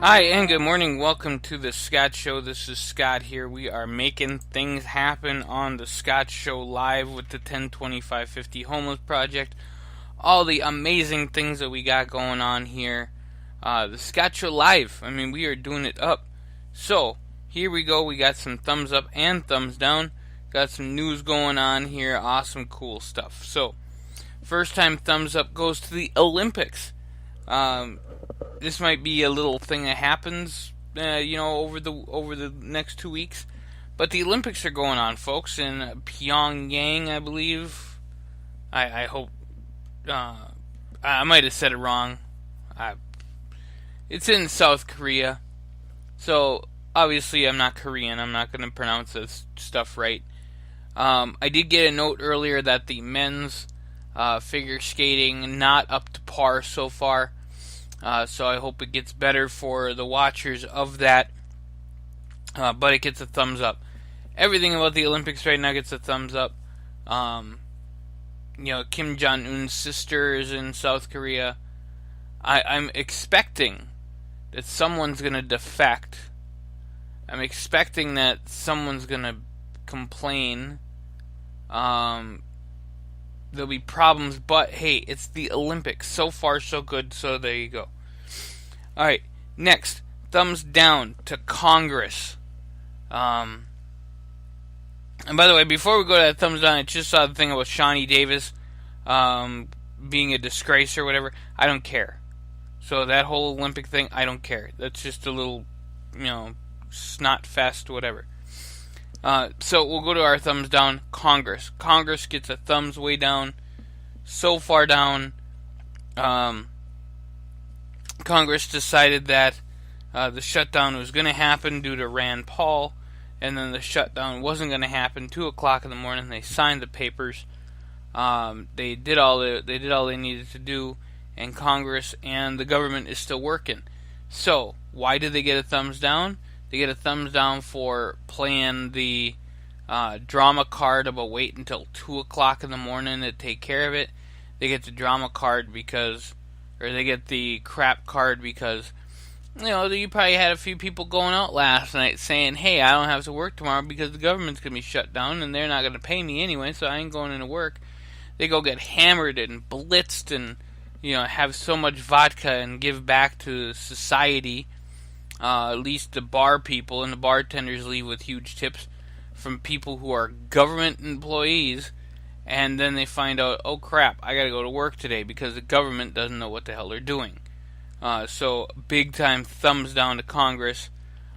Hi, and good morning. Welcome to the Scott Show. This is Scott here. We are making things happen on the Scott Show live with the 102550 Homeless Project. All the amazing things that we got going on here. The Scott Show live. I mean, we are doing it up. So, here we go. We got some thumbs up and thumbs down. Got some news going on here. Awesome, cool stuff. So, first time thumbs up goes to the Olympics. This might be a little thing that happens, over the next 2 weeks. But the Olympics are going on, folks, in Pyongyang, I believe. I hope I might have said it wrong. It's in South Korea, so obviously I'm not Korean. I'm not going to pronounce this stuff right. I did get a note earlier that the men's figure skating not up to par so far. So I hope it gets better for the watchers of that. But it gets a thumbs up. Everything about the Olympics right now gets a thumbs up. Kim Jong-un's sister is in South Korea. I'm expecting that someone's going to defect. I'm expecting that someone's going to complain. There'll be problems, but hey, it's the Olympics. So far, so good, so there you go. Alright, next, thumbs down to Congress. And by the way, before we go to that thumbs down, I just saw the thing about Shawnee Davis being a disgrace or whatever. I don't care. So that whole Olympic thing, I don't care. That's just a little, snot fest, whatever. So we'll go to our thumbs down. Congress. Congress gets a thumbs way down. So far down. Congress decided that the shutdown was going to happen due to Rand Paul, and then the shutdown wasn't going to happen. 2 o'clock in the morning, they signed the papers. They did all they needed to do, and Congress and the government is still working. So why did they get a thumbs down? They get a thumbs down for playing the drama card about wait until 2 o'clock in the morning to take care of it. They get the drama card they get the crap card because, you probably had a few people going out last night saying, hey, I don't have to work tomorrow because the government's going to be shut down and they're not going to pay me anyway, so I ain't going into work. They go get hammered and blitzed and, have so much vodka and give back to society. At least the bar people and the bartenders leave with huge tips from people who are government employees, and then they find out, oh crap, I gotta go to work today because the government doesn't know what the hell they're doing. So big time thumbs down to Congress.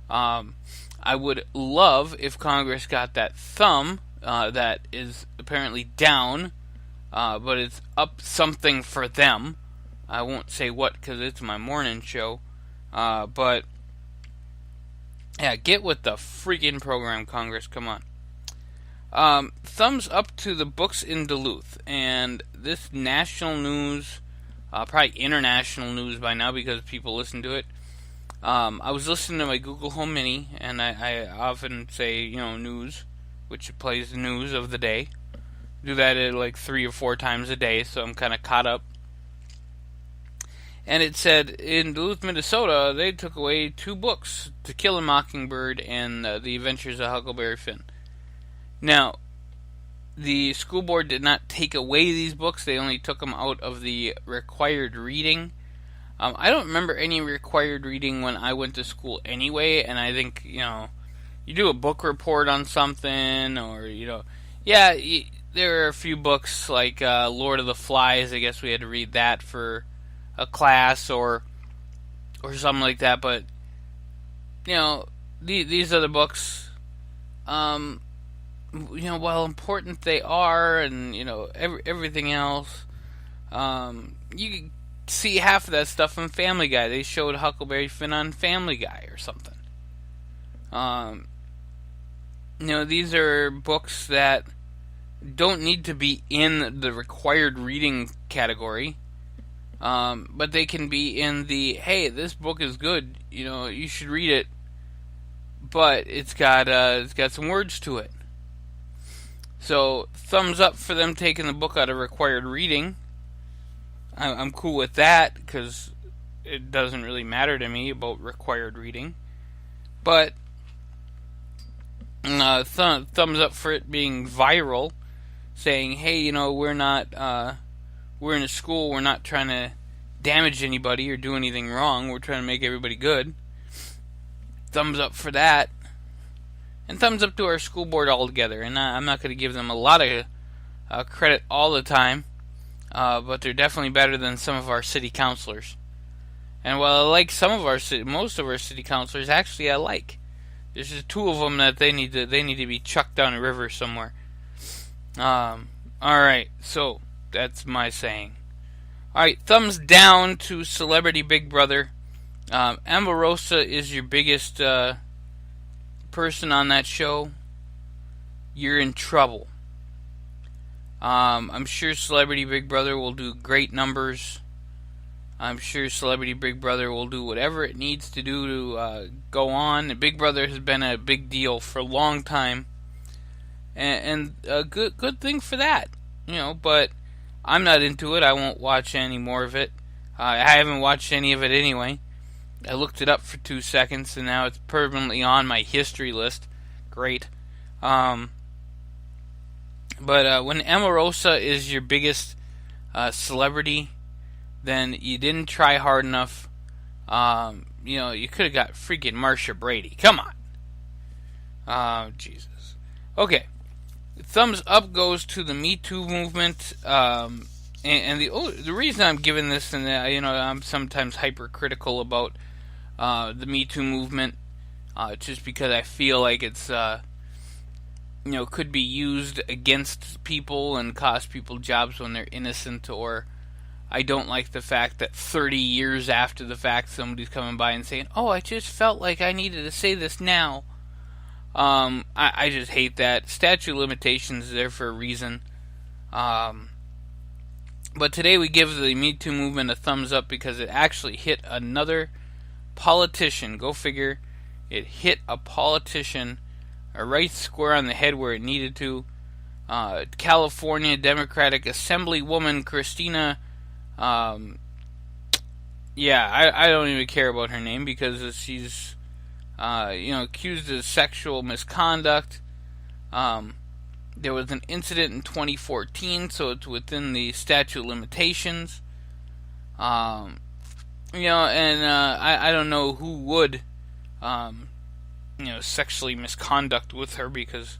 I would love if Congress got that thumb that is apparently down, but it's up something for them. I won't say what because it's my morning show, but yeah, get with the freaking program, Congress. Come on. Thumbs up to the books in Duluth. And this national news, probably international news by now because people listen to it. I was listening to my Google Home Mini, and I often say, news, which plays the news of the day. Do that like 3 or 4 times a day, so I'm kind of caught up. And it said, in Duluth, Minnesota, they took away 2 books, To Kill a Mockingbird and The Adventures of Huckleberry Finn. Now, the school board did not take away these books, they only took them out of the required reading. I don't remember any required reading when I went to school anyway, and I think, you do a book report on something, or, there are a few books like Lord of the Flies, I guess we had to read that for a class or something like that, but these other books, while important they are, and everything else, you can see half of that stuff on Family Guy. They showed Huckleberry Finn on Family Guy or something. These are books that don't need to be in the required reading category. But they can be in the, hey, this book is good, you should read it, but it's got some words to it. So, thumbs up for them taking the book out of required reading. I'm cool with that, because it doesn't really matter to me about required reading. But thumbs up for it being viral, saying, hey, we're in a school, we're not trying to damage anybody or do anything wrong, we're trying to make everybody good. Thumbs up for that. And thumbs up to our school board altogether. And I'm not going to give them a lot of credit all the time, but they're definitely better than some of our city councilors. And while I like most of our city councilors, actually I like. There's just two of them that they need to be chucked down a river somewhere. All right, so that's my saying. All right, thumbs down to Celebrity Big Brother. Omarosa is your biggest person on that show. You're in trouble. I'm sure Celebrity Big Brother will do great numbers. I'm sure Celebrity Big Brother will do whatever it needs to do to go on. Big Brother has been a big deal for a long time, and a good thing for that, But I'm not into it. I won't watch any more of it. I haven't watched any of it anyway. I looked it up for 2 seconds, and now it's permanently on my history list. Great. But when Omarosa is your biggest celebrity, then you didn't try hard enough. You could have got freaking Marsha Brady. Come on. Oh, Jesus. Okay. Thumbs up goes to the Me Too movement. And the reason I'm giving this, and I'm sometimes hypercritical about the Me Too movement, just because I feel like it's could be used against people and cost people jobs when they're innocent, or I don't like the fact that 30 years after the fact somebody's coming by and saying, oh, I just felt like I needed to say this now. I just hate that. Statute of limitations is there for a reason. But today we give the Me Too movement a thumbs up because it actually hit another politician. Go figure. It hit a politician right square on the head where it needed to. California Democratic Assemblywoman Christina. I don't even care about her name because she's, accused of sexual misconduct. There was an incident in 2014, so it's within the statute of limitations. I don't know who would, sexually misconduct with her because,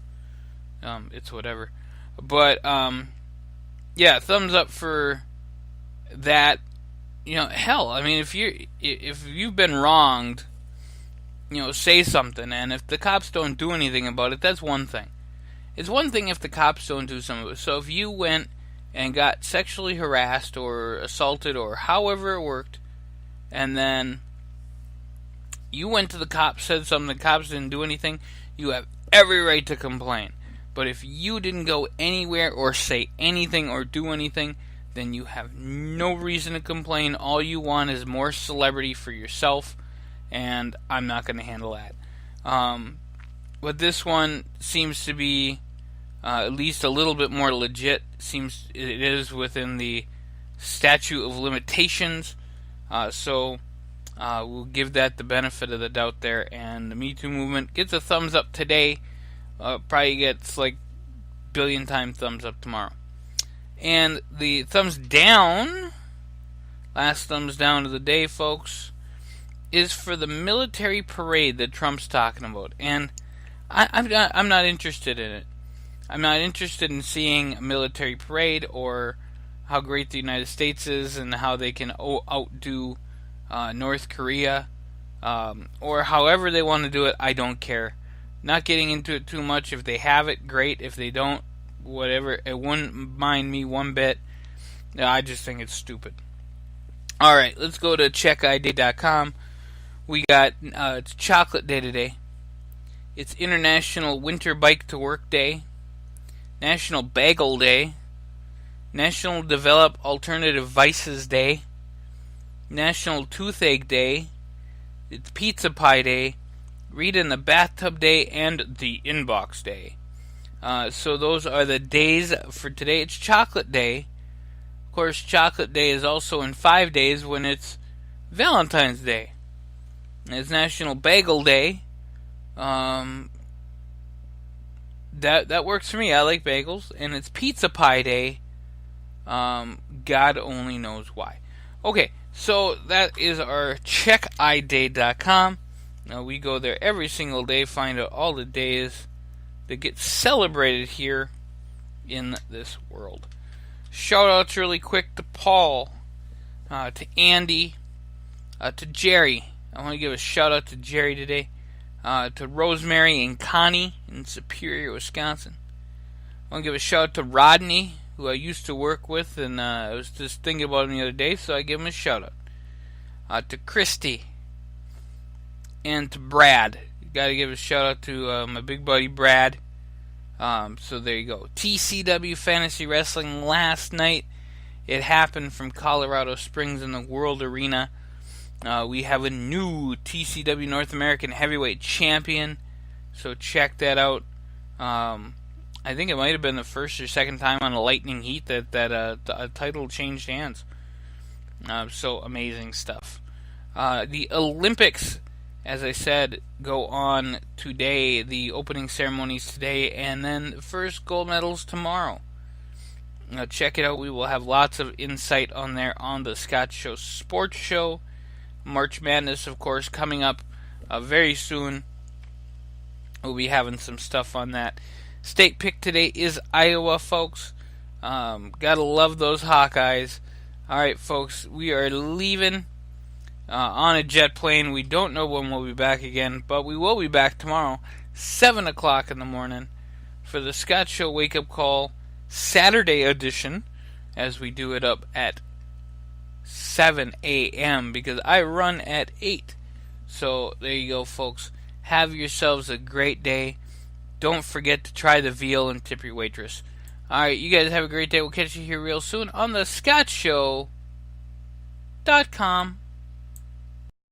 it's whatever. But, thumbs up for that. Hell, I mean, if you've been wronged, say something, and if the cops don't do anything about it, that's one thing. It's one thing if the cops don't do something. So if you went and got sexually harassed or assaulted or however it worked, and then you went to the cops, said something, the cops didn't do anything, you have every right to complain. But if you didn't go anywhere or say anything or do anything, then you have no reason to complain. All you want is more celebrity for yourself, and I'm not going to handle that. But this one seems to be at least a little bit more legit. Seems it is within the statute of limitations. So we'll give that the benefit of the doubt there. And the Me Too movement gets a thumbs up today. Probably gets like billion time thumbs up tomorrow. And the thumbs down, last thumbs down of the day, folks, is for the military parade that Trump's talking about. And I'm not interested in it. I'm not interested in seeing a military parade or how great the United States is and how they can outdo North Korea, or however they want to do it. I don't care. Not getting into it too much. If they have it, great. If they don't, whatever. It wouldn't mind me one bit. I just think it's stupid. Alright, let's go to checkid.com. We got, it's Chocolate Day today. It's International Winter Bike to Work Day. National Bagel Day. National Develop Alternative Vices Day. National Toothache Day. It's Pizza Pie Day. Read in the Bathtub Day, and the Inbox Day. So those are the days for today. It's Chocolate Day. Of course, Chocolate Day is also in 5 days when it's Valentine's Day. It's National Bagel Day. That works for me. I like bagels. And it's Pizza Pie Day. God only knows why. Okay, so that is our checkiday.com. Now we go there every single day, find out all the days that get celebrated here in this world. Shout outs really quick to Paul, to Andy, to Jerry. I want to give a shout out to Jerry today, to Rosemary and Connie in Superior, Wisconsin. I want to give a shout out to Rodney, who I used to work with, and I was just thinking about him the other day, so I give him a shout out. To Christy and to Brad. Got to give a shout out to my big buddy Brad. So there you go. TCW Fantasy Wrestling last night. It happened from Colorado Springs in the World Arena. We have a new TCW North American Heavyweight Champion, so check that out. I think it might have been the first or second time on a Lightning Heat that a title changed hands. So amazing stuff. The Olympics, as I said, go on today. The opening ceremonies today, and then the first gold medals tomorrow. Check it out. We will have lots of insight on there on the Thescottshow Sports Show. March Madness, of course, coming up very soon. We'll be having some stuff on that. State pick today is Iowa, folks. Gotta love those Hawkeyes. Alright, folks, we are leaving on a jet plane. We don't know when we'll be back again, but we will be back tomorrow, 7 o'clock in the morning, for the Scott Show Wake Up Call Saturday edition, as we do it up at 7 a.m. because I run at 8. So there you go, folks. Have yourselves a great day. Don't forget to try the veal and tip your waitress. Alright, you guys have a great day. We'll catch you here real soon on the Thescottshow.com.